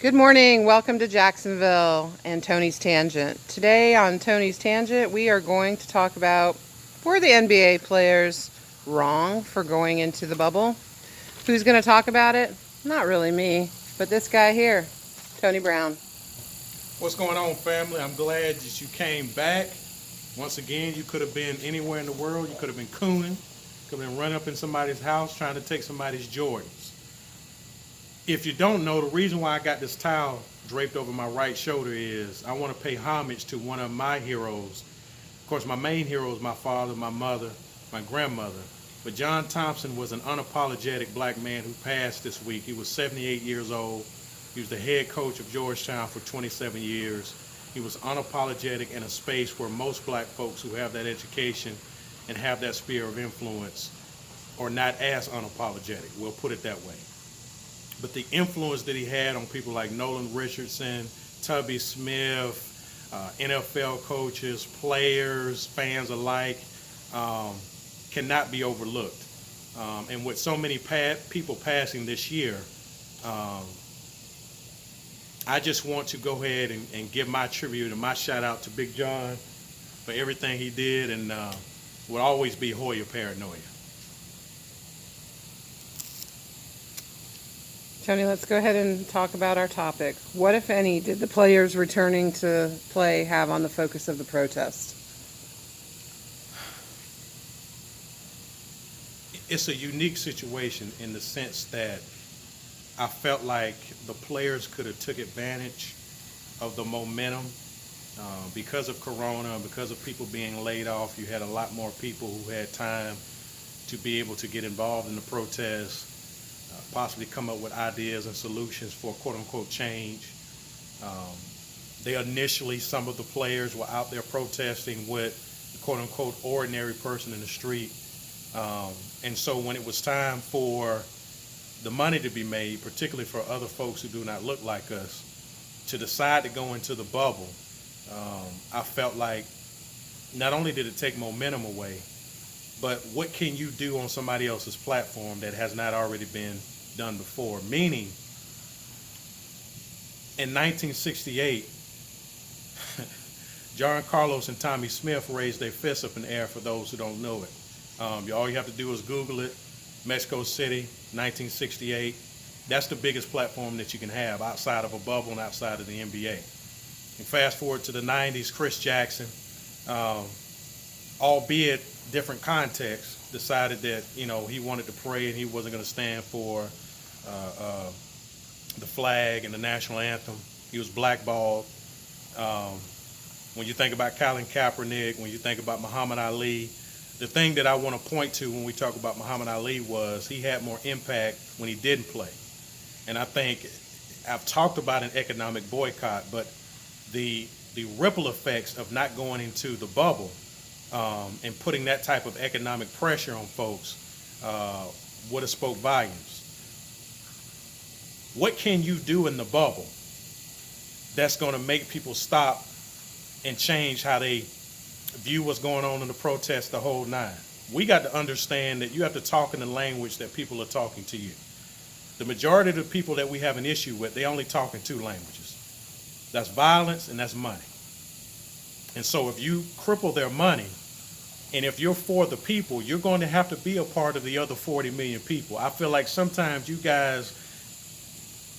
Good morning. Welcome to Jacksonville and Tony's Tangent. Today on Tony's Tangent, we are going to talk about, were the NBA players wrong for going into the bubble? Who's going to talk about it? Not really me, but this guy here, Tony Brown. What's going on, family? I'm glad that you came back. Once again, you could have been anywhere in the world. You could have been cooning, could have been running up in somebody's house trying to take somebody's Jordans. If you don't know, the reason why I got this towel draped over my right shoulder is I want to pay homage to one of my heroes. Of course, my main hero is my father, my mother, my grandmother. But John Thompson was an unapologetic black man who passed this week. He was 78 years old. He was the head coach of Georgetown for 27 years. He was unapologetic in a space where most black folks who have that education and have that sphere of influence are not as unapologetic. We'll put it that way. But the influence that he had on people like Nolan Richardson, Tubby Smith, NFL coaches, players, fans alike, cannot be overlooked. And with so many people passing this year, I just want to go ahead and give my tribute and my shout out to Big John for everything he did, and will always be Hoya paranoia. Tony, let's go ahead and talk about our topic. What, if any, did the players returning to play have on the focus of the protest? It's a unique situation in the sense that I felt like the players could have took advantage of the momentum. Because of Corona, because of people being laid off, you had a lot more people who had time to be able to get involved in the protest, possibly come up with ideas and solutions for quote-unquote change. Some of the players were out there protesting with the quote-unquote ordinary person in the street. And so when it was time for the money to be made, particularly for other folks who do not look like us, to decide to go into the bubble, I felt like not only did it take momentum away, but what can you do on somebody else's platform that has not already been done before? Meaning, in 1968, John Carlos and Tommy Smith raised their fists up in the air, for those who don't know it. All you have to do is Google it, Mexico City, 1968. That's the biggest platform that you can have outside of a bubble and outside of the NBA. And fast forward to the 90s, Chris Jackson, albeit different context, decided that he wanted to pray and he wasn't going to stand for the flag and the national anthem. He was blackballed. When you think about Colin Kaepernick, when you think about Muhammad Ali, the thing that I want to point to when we talk about Muhammad Ali was he had more impact when he didn't play. And I think I've talked about an economic boycott, but the ripple effects of not going into the bubble and putting that type of economic pressure on folks would have spoke volumes. What can you do in the bubble that's going to make people stop and change how they view what's going on in the protest, the whole nine? We got to understand that you have to talk in the language that people are talking to you. The majority of the people that we have an issue with, they only talk in two languages. That's violence and that's money. And so if you cripple their money, and if you're for the people, you're going to have to be a part of the other 40 million people. I feel like sometimes you guys,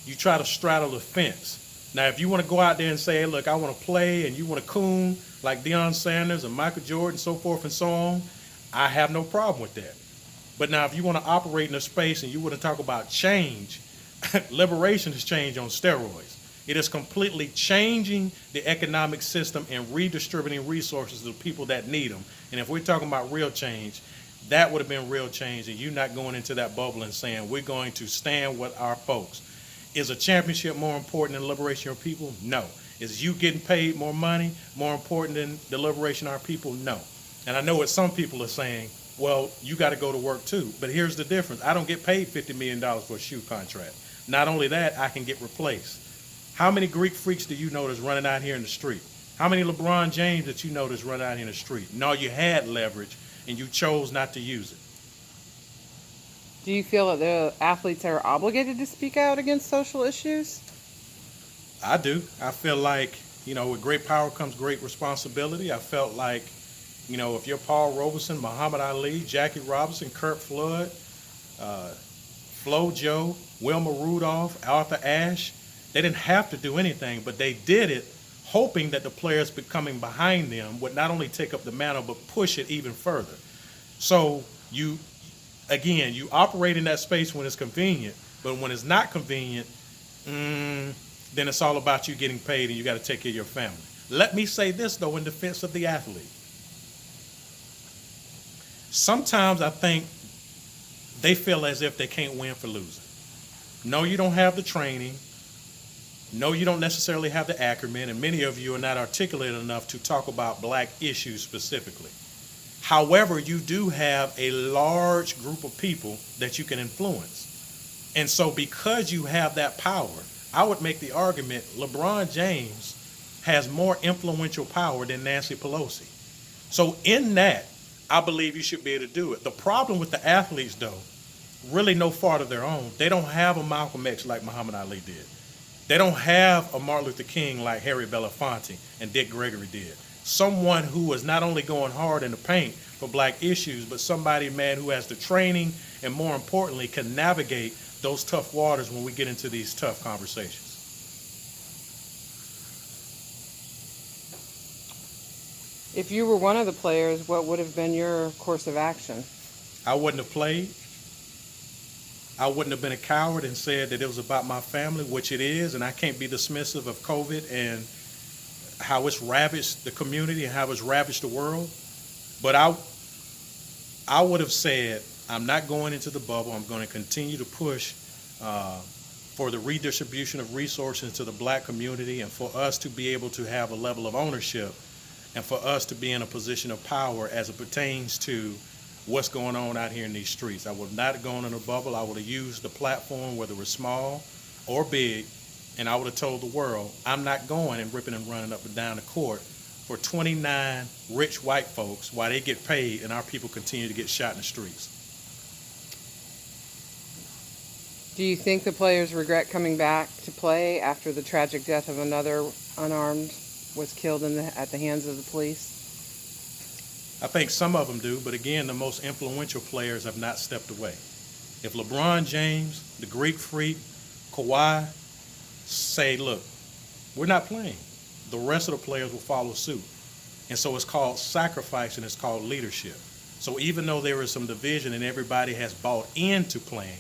you try to straddle the fence. Now, if you want to go out there and say, hey, look, I want to play, and you want to coon like Deion Sanders and Michael Jordan, so forth and so on, I have no problem with that. But now, if you want to operate in a space and you want to talk about change, liberation is change on steroids. It is completely changing the economic system and redistributing resources to the people that need them. And if we're talking about real change, that would have been real change, and you not going into that bubble and saying, we're going to stand with our folks. Is a championship more important than liberation of people? No. Is you getting paid more money more important than the liberation of our people? No. And I know what some people are saying, well, you got to go to work too. But here's the difference. I don't get paid $50 million for a shoe contract. Not only that, I can get replaced. How many Greek freaks do you know that's running out here in the street? How many LeBron James that you know that's running out here in the street? No, you had leverage and you chose not to use it. Do you feel that the athletes are obligated to speak out against social issues? I do. I feel like, with great power comes great responsibility. I felt like, if you're Paul Robeson, Muhammad Ali, Jackie Robinson, Kurt Flood, uh, Flo Jo, Wilma Rudolph, Arthur Ashe, they didn't have to do anything, but they did it hoping that the players coming behind them would not only take up the mantle, but push it even further. So you operate in that space when it's convenient, but when it's not convenient, then it's all about you getting paid and you got to take care of your family. Let me say this, though, in defense of the athlete. Sometimes I think they feel as if they can't win for losing. No, you don't have the training. No, you don't necessarily have the acumen, and many of you are not articulate enough to talk about black issues specifically. However, you do have a large group of people that you can influence. And so because you have that power, I would make the argument LeBron James has more influential power than Nancy Pelosi. So in that, I believe you should be able to do it. The problem with the athletes, though, really no fault of their own. They don't have a Malcolm X like Muhammad Ali did. They don't have a Martin Luther King like Harry Belafonte and Dick Gregory did. Someone who was not only going hard in the paint for black issues, but somebody, man, who has the training and, more importantly, can navigate those tough waters when we get into these tough conversations. If you were one of the players, what would have been your course of action? I wouldn't have played. I wouldn't have been a coward and said that it was about my family, which it is, and I can't be dismissive of COVID and how it's ravaged the community and how it's ravaged the world. But I would have said, I'm not going into the bubble. I'm going to continue to push for the redistribution of resources to the black community and for us to be able to have a level of ownership and for us to be in a position of power as it pertains to what's going on out here in these streets. I would not have gone in a bubble. I would have used the platform, whether it was small or big, and I would have told the world, I'm not going and ripping and running up and down the court for 29 rich white folks while they get paid and our people continue to get shot in the streets. Do you think the players regret coming back to play after the tragic death of another unarmed was killed at the hands of the police? I think some of them do, but again, the most influential players have not stepped away. If LeBron James, the Greek Freak, Kawhi say, look, we're not playing, the rest of the players will follow suit. And so it's called sacrifice and it's called leadership. So even though there is some division and everybody has bought into playing,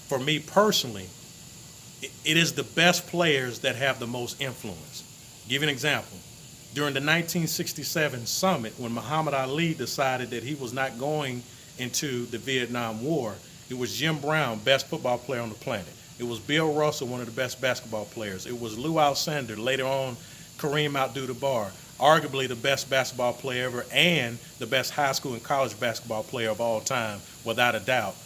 for me personally, it is the best players that have the most influence. Give you an example. During the 1967 summit, when Muhammad Ali decided that he was not going into the Vietnam War, it was Jim Brown, best football player on the planet. It was Bill Russell, one of the best basketball players. It was Lou Alcindor, later on Kareem Abdul-Jabbar, arguably the best basketball player ever and the best high school and college basketball player of all time, without a doubt,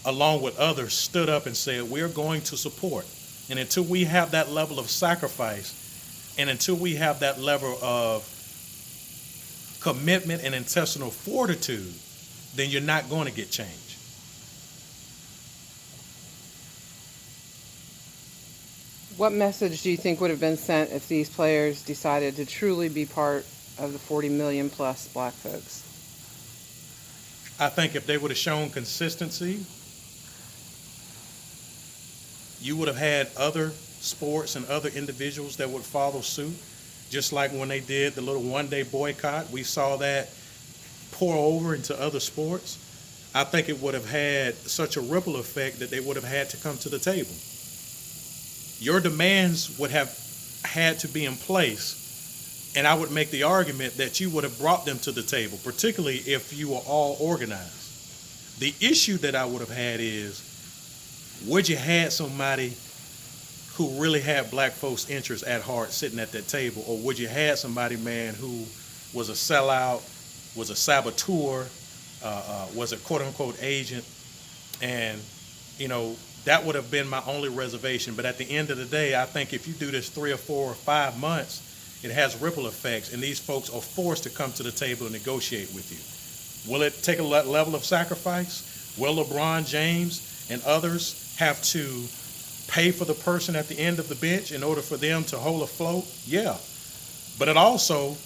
along with others, stood up and said, we're going to support. And until we have that level of sacrifice, and until we have that level of commitment and intestinal fortitude, then you're not going to get change. What message do you think would have been sent if these players decided to truly be part of the 40 million plus black folks? I think if they would have shown consistency, you would have had other sports and other individuals that would follow suit. Just like when they did the little one-day boycott, we saw that pour over into other sports. I think it would have had such a ripple effect that they would have had to come to the table. Your demands would have had to be in place, and I would make the argument that you would have brought them to the table, particularly if you were all organized. The issue that I would have had is, would you had somebody who really had black folks' interests at heart sitting at that table, or would you had somebody, man, who was a sellout, was a saboteur, was a quote-unquote agent, and, that would have been my only reservation. But at the end of the day, I think if you do this 3 or 4 or 5 months, it has ripple effects, and these folks are forced to come to the table and negotiate with you. Will it take a level of sacrifice? Will LeBron James and others have to pay for the person at the end of the bench in order for them to hold afloat? Yeah. But it also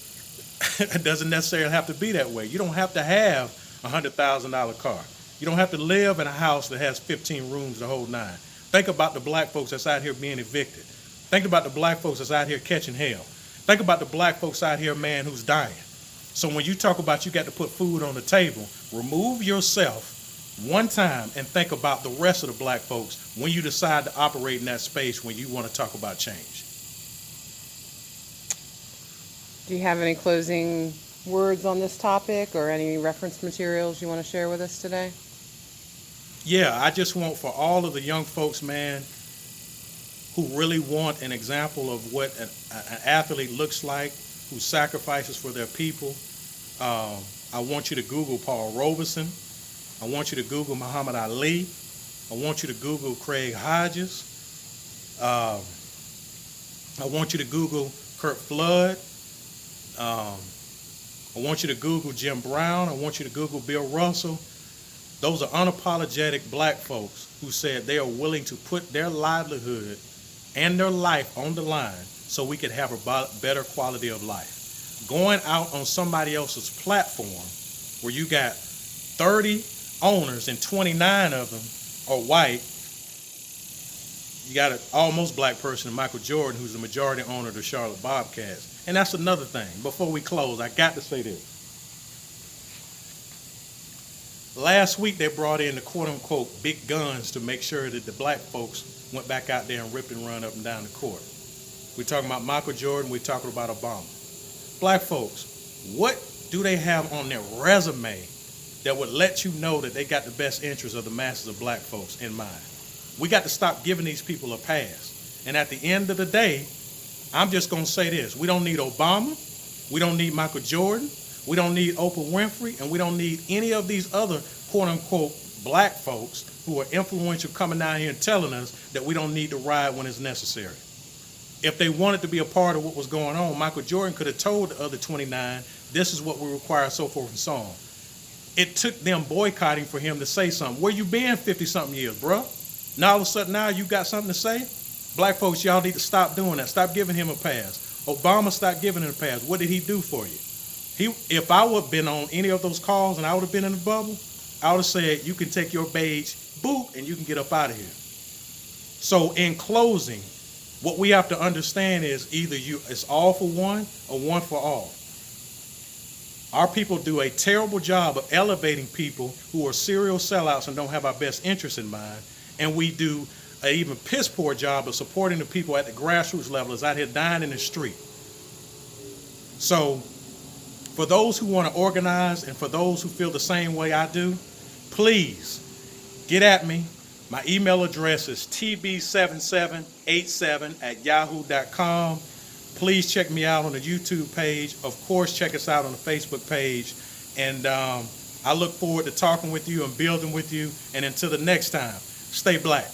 it doesn't necessarily have to be that way. You don't have to have a $100,000 car. You don't have to live in a house that has 15 rooms to hold 9. Think about the black folks that's out here being evicted. Think about the black folks that's out here catching hell. Think about the black folks out here, man, who's dying. So when you talk about you got to put food on the table, remove yourself one time and think about the rest of the black folks when you decide to operate in that space when you want to talk about change. Do you have any closing words on this topic or any reference materials you want to share with us today? Yeah, I just want for all of the young folks, man, who really want an example of what an athlete looks like, who sacrifices for their people. I want you to Google Paul Robeson. I want you to Google Muhammad Ali. I want you to Google Craig Hodges. I want you to Google Kurt Flood. I want you to Google Jim Brown. I want you to Google Bill Russell. Those are unapologetic black folks who said they are willing to put their livelihood and their life on the line so we could have a better quality of life. Going out on somebody else's platform where you got 30 owners and 29 of them are white. You got an almost black person, Michael Jordan, who's the majority owner of the Charlotte Bobcats. And that's another thing. Before we close, I got to say this. Last week, they brought in the quote-unquote big guns to make sure that the black folks went back out there and ripped and run up and down the court. We're talking about Michael Jordan. We're talking about Obama. Black folks, what do they have on their resume that would let you know that they got the best interests of the masses of black folks in mind? We got to stop giving these people a pass. And at the end of the day, I'm just going to say this. We don't need Obama. We don't need Michael Jordan. We don't need Oprah Winfrey. And we don't need any of these other quote-unquote black folks who are influential coming down here and telling us that we don't need to ride when it's necessary. If they wanted to be a part of what was going on, Michael Jordan could have told the other 29, this is what we require, so forth and so on. It took them boycotting for him to say something. Where you been 50-something years, bro? Now all of a sudden now you got something to say? Black folks, y'all need to stop doing that. Stop giving him a pass. Obama stopped giving him a pass. What did he do for you? If I would have been on any of those calls and I would have been in the bubble, I would have said, you can take your beige boot and you can get up out of here. So in closing, what we have to understand is either it's all for one or one for all. Our people do a terrible job of elevating people who are serial sellouts and don't have our best interests in mind. And we do an even piss poor job of supporting the people at the grassroots level that's out here dying in the street. So for those who want to organize and for those who feel the same way I do, please get at me. My email address is tb7787@yahoo.com. Please check me out on the YouTube page. Of course, check us out on the Facebook page. And I look forward to talking with you and building with you. And until the next time, stay black.